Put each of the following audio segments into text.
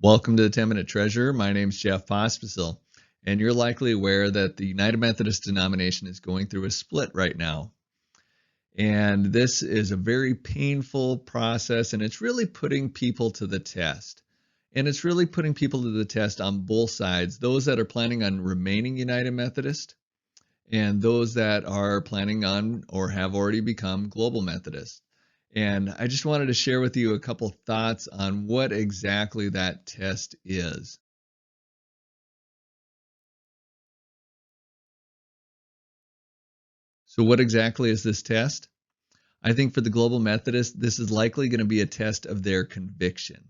Welcome to the 10-Minute Treasure. My name's Jeff Pospisil, and you're likely aware that the United Methodist denomination is going through a split right now. And this is a very painful process, and it's really putting people to the test. And it's really putting people to the test on both sides, those that are planning on remaining United Methodist and those that are planning on or have already become Global Methodist. And I just wanted to share with you a couple thoughts on what exactly that test is. So what exactly is this test? I think for the Global Methodist, this is likely going to be a test of their conviction.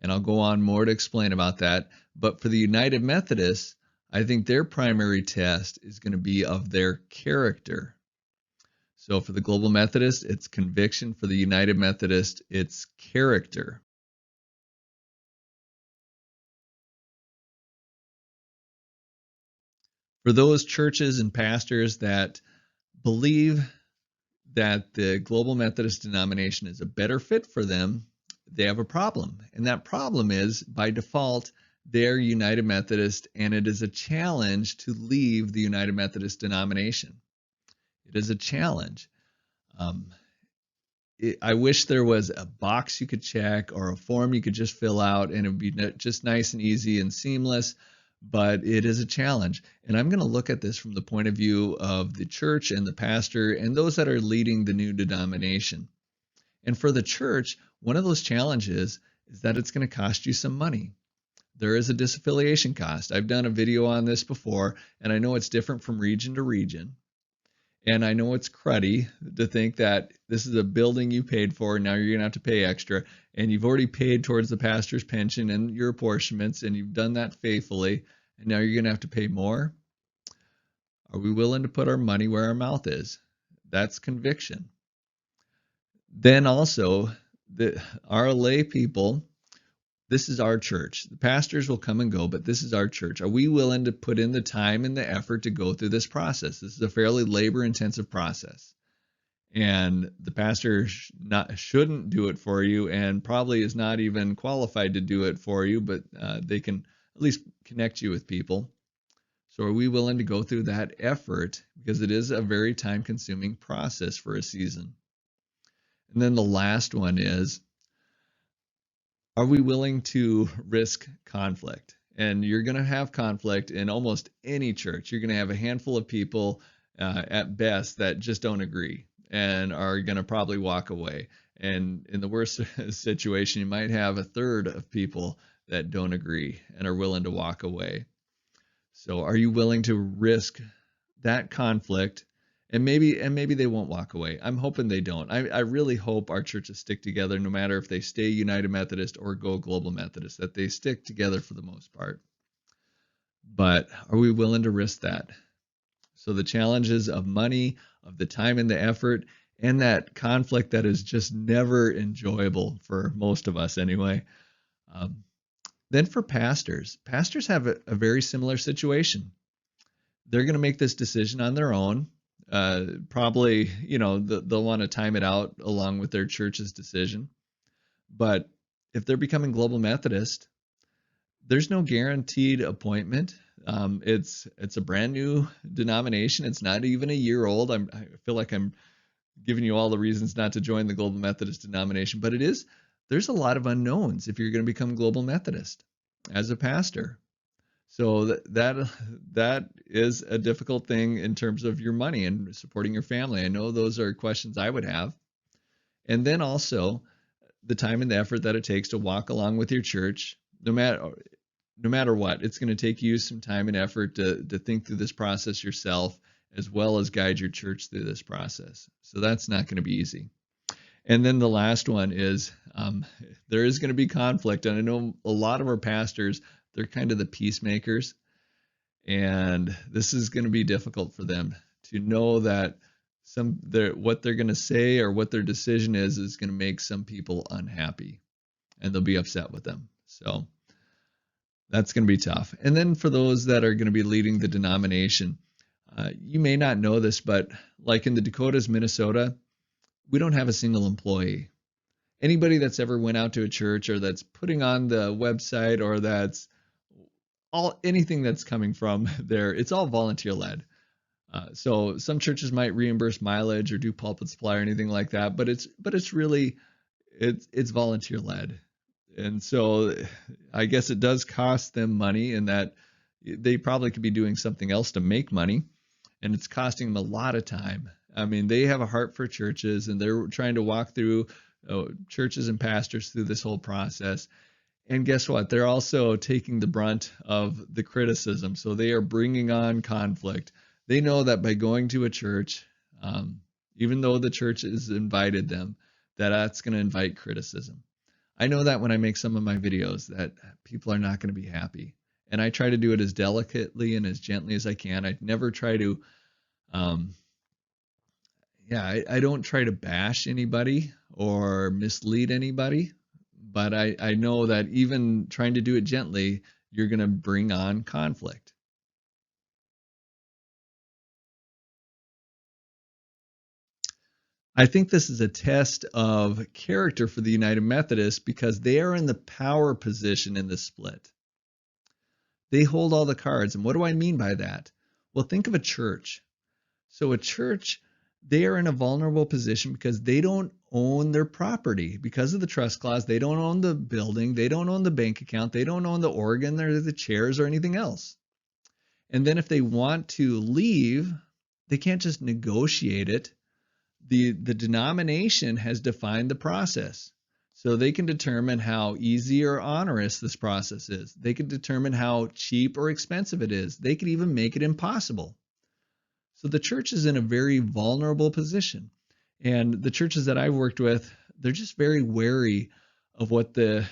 And I'll go on more to explain about that. But for the United Methodists, I think their primary test is going to be of their character. So for the Global Methodist, it's conviction. For the United Methodist, it's character. For those churches and pastors that believe that the Global Methodist denomination is a better fit for them, they have a problem. And that problem is, by default, they're United Methodist, and it is a challenge to leave the United Methodist denomination. It is a challenge. I wish there was a box you could check or a form you could just fill out and it would be just nice and easy and seamless, but it is a challenge. And I'm going to look at this from the point of view of the church and the pastor and those that are leading the new denomination. And for the church, one of those challenges is that it's going to cost you some money. There is a disaffiliation cost. I've done a video on this before, and I know it's different from region to region. And I know it's cruddy to think that this is a building you paid for, and now you're going to have to pay extra. And you've already paid towards the pastor's pension and your apportionments, and you've done that faithfully, and now you're going to have to pay more. Are we willing to put our money where our mouth is? That's conviction. Then also, our lay people, this is our church. The pastors will come and go, but this is our church. Are we willing to put in the time and the effort to go through this process? This is a fairly labor-intensive process. And the pastor shouldn't do it for you and probably is not even qualified to do it for you, but they can at least connect you with people. So are we willing to go through that effort? Because it is a very time-consuming process for a season. And then the last one is, are we willing to risk conflict? And you're going to have conflict in almost any church. You're going to have a handful of people at best that just don't agree and are going to probably walk away. And in the worst situation, you might have a third of people that don't agree and are willing to walk away. So are you willing to risk that conflict? And maybe they won't walk away. I'm hoping they don't. I really hope our churches stick together, no matter if they stay United Methodist or go Global Methodist, that they stick together for the most part. But are we willing to risk that? So the challenges of money, of the time and the effort, and that conflict that is just never enjoyable for most of us anyway. Then for pastors have a very similar situation. They're going to make this decision on their own. Probably, they'll want to time it out along with their church's decision. But if they're becoming Global Methodist, there's no guaranteed appointment. It's a brand new denomination. It's not even a year old. I feel like I'm giving you all the reasons not to join the Global Methodist denomination, but there's a lot of unknowns if you're going to become Global Methodist as a pastor. So that is a difficult thing in terms of your money and supporting your family. I know those are questions I would have. And then also the time and the effort that it takes to walk along with your church, no matter what, it's going to take you some time and effort to think through this process yourself, as well as guide your church through this process. So that's not going to be easy. And then the last one is there is going to be conflict. And I know a lot of our pastors, they're kind of the peacemakers. And this is going to be difficult for them to know that what they're going to say or what their decision is going to make some people unhappy. And they'll be upset with them. So that's going to be tough. And then for those that are going to be leading the denomination, you may not know this, but like in the Dakotas, Minnesota, we don't have a single employee. Anybody that's ever went out to a church or that's putting on the website or that's anything that's coming from there, it's all volunteer led. So some churches might reimburse mileage or do pulpit supply or anything like that, but it's really it's volunteer led. And so I guess it does cost them money in that they probably could be doing something else to make money, and it's costing them a lot of time. I mean, they have a heart for churches and they're trying to walk through churches and pastors through this whole process. And guess what? They're also taking the brunt of the criticism. So they are bringing on conflict. They know that by going to a church, even though the church has invited them, that's going to invite criticism. I know that when I make some of my videos that people are not going to be happy. And I try to do it as delicately and as gently as I can. I never try to, I don't try to bash anybody or mislead anybody. But I know that even trying to do it gently, you're going to bring on conflict. I think this is a test of character for the United Methodists because they are in the power position in the split. They hold all the cards. And what do I mean by that? Well, think of a church. So a church, they are in a vulnerable position because they don't own their property. Because of the trust clause, they don't own the building, they don't own the bank account, they don't own the organ or the chairs or anything else. And then if they want to leave, they can't just negotiate it. The denomination has defined the process. So they can determine how easy or onerous this process is. They can determine how cheap or expensive it is. They could even make it impossible. So the church is in a very vulnerable position. And the churches that I've worked with, they're just very wary of what the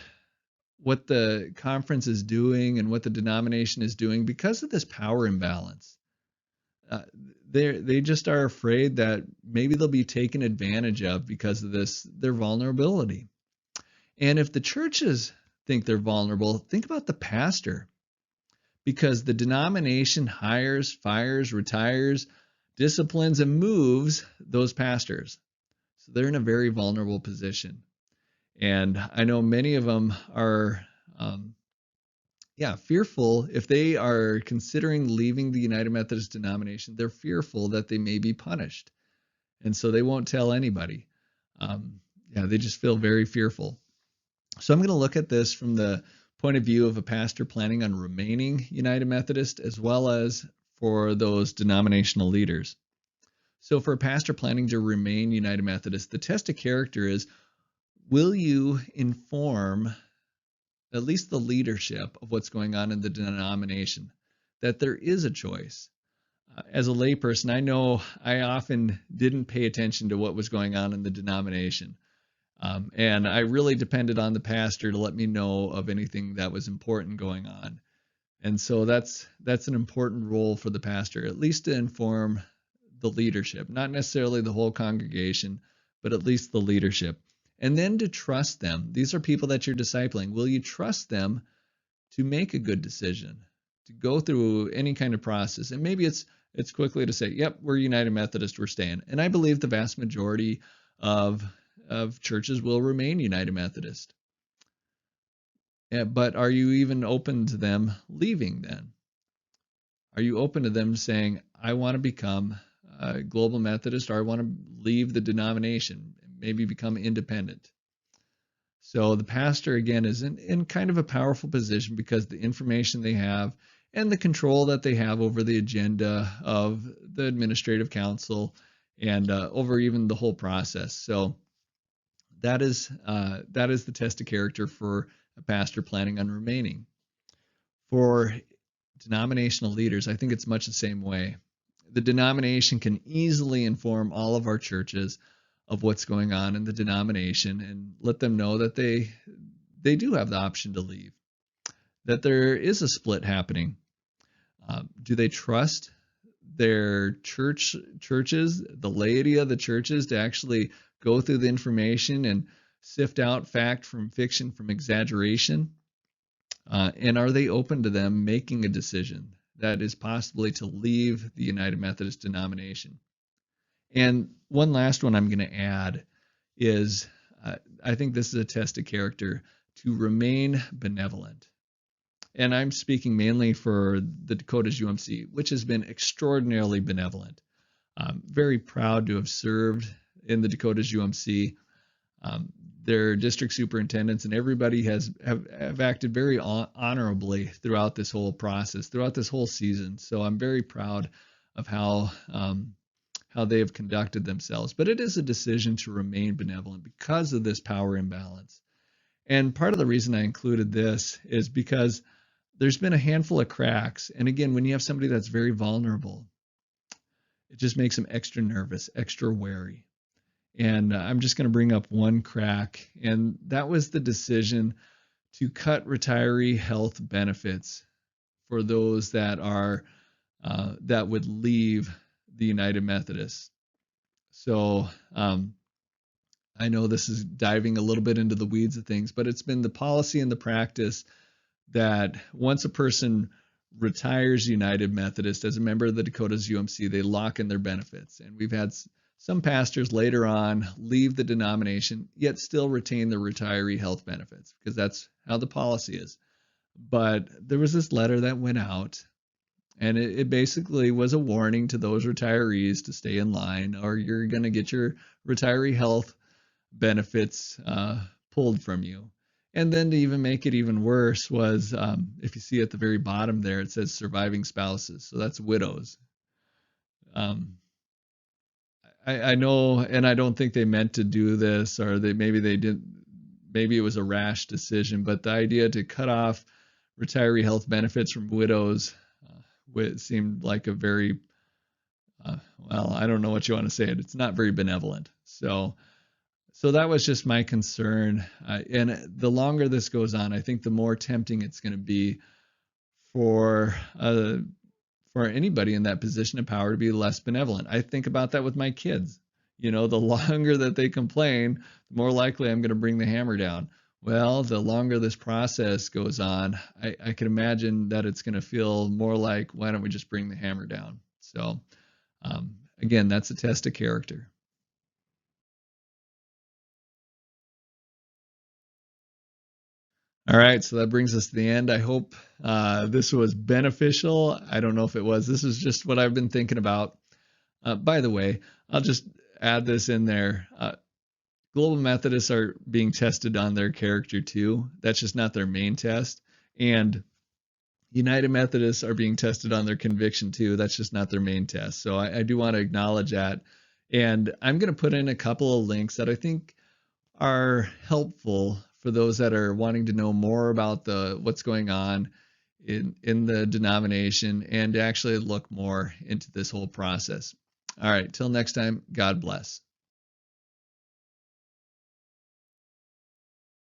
conference is doing and what the denomination is doing because of this power imbalance. They just are afraid that maybe they'll be taken advantage of because of their vulnerability. And if the churches think they're vulnerable, think about the pastor, because the denomination hires, fires, retires, disciplines, and moves those pastors. So they're in a very vulnerable position. And I know many of them are, fearful. If they are considering leaving the United Methodist denomination, they're fearful that they may be punished. And so they won't tell anybody. They just feel very fearful. So I'm going to look at this from the point of view of a pastor planning on remaining United Methodist, as well as for those denominational leaders. So for a pastor planning to remain United Methodist, the test of character is, will you inform at least the leadership of what's going on in the denomination, that there is a choice? As a layperson, I know I often didn't pay attention to what was going on in the denomination. And I really depended on the pastor to let me know of anything that was important going on. And so that's an important role for the pastor, at least to inform the leadership, not necessarily the whole congregation, but at least the leadership. And then to trust them. These are people that you're discipling. Will you trust them to make a good decision, to go through any kind of process? And maybe it's quickly to say, yep, we're United Methodist, we're staying. And I believe the vast majority of churches will remain United Methodist. But are you even open to them leaving then? Are you open to them saying, I want to become a Global Methodist, or I want to leave the denomination, maybe become independent? So the pastor, again, is in kind of a powerful position because the information they have and the control that they have over the agenda of the administrative council and over even the whole process. So that is the test of character for a pastor planning on remaining. For denominational leaders, I think it's much the same way. The denomination can easily inform all of our churches of what's going on in the denomination and let them know that they do have the option to leave, that there is a split happening. Do they trust their churches, the laity of the churches, to actually go through the information and sift out fact from fiction, from exaggeration? And are they open to them making a decision that is possibly to leave the United Methodist denomination? And one last one I'm going to add is I think this is a test of character to remain benevolent. And I'm speaking mainly for the Dakotas UMC, which has been extraordinarily benevolent. I'm very proud to have served in the Dakotas UMC. Their district superintendents and everybody have acted very honorably throughout this whole process, throughout this whole season. So I'm very proud of how they have conducted themselves. But it is a decision to remain benevolent because of this power imbalance. And part of the reason I included this is because there's been a handful of cracks. And again, when you have somebody that's very vulnerable, it just makes them extra nervous, extra wary. And I'm just going to bring up one crack, and that was the decision to cut retiree health benefits for those that that would leave the United Methodist. So I know this is diving a little bit into the weeds of things, but it's been the policy and the practice that once a person retires United Methodist as a member of the Dakotas UMC, they lock in their benefits. And we've had some pastors later on leave the denomination, yet still retain their retiree health benefits, because that's how the policy is. But there was this letter that went out, and it basically was a warning to those retirees to stay in line, or you're going to get your retiree health benefits pulled from you. And then to even make it even worse was, if you see at the very bottom there, it says surviving spouses. So that's widows. I know, and I don't think they meant to do this, or maybe they didn't. Maybe it was a rash decision. But the idea to cut off retiree health benefits from widows seemed like a very, well, I don't know what you want to say. It's not very benevolent. So that was just my concern. And the longer this goes on, I think the more tempting it's going to be for anybody in that position of power to be less benevolent. I think about that with my kids. The longer that they complain, the more likely I'm going to bring the hammer down. Well, the longer this process goes on, I can imagine that it's going to feel more like, why don't we just bring the hammer down? So again, that's a test of character. All right, so that brings us to the end. I hope this was beneficial. I don't know if it was. This is just what I've been thinking about. By the way, I'll just add this in there. Global Methodists are being tested on their character too. That's just not their main test. And United Methodists are being tested on their conviction too. That's just not their main test. So I do want to acknowledge that. And I'm going to put in a couple of links that I think are helpful for those that are wanting to know more about what's going on in the denomination and to actually look more into this whole process. All right, till next time, God bless.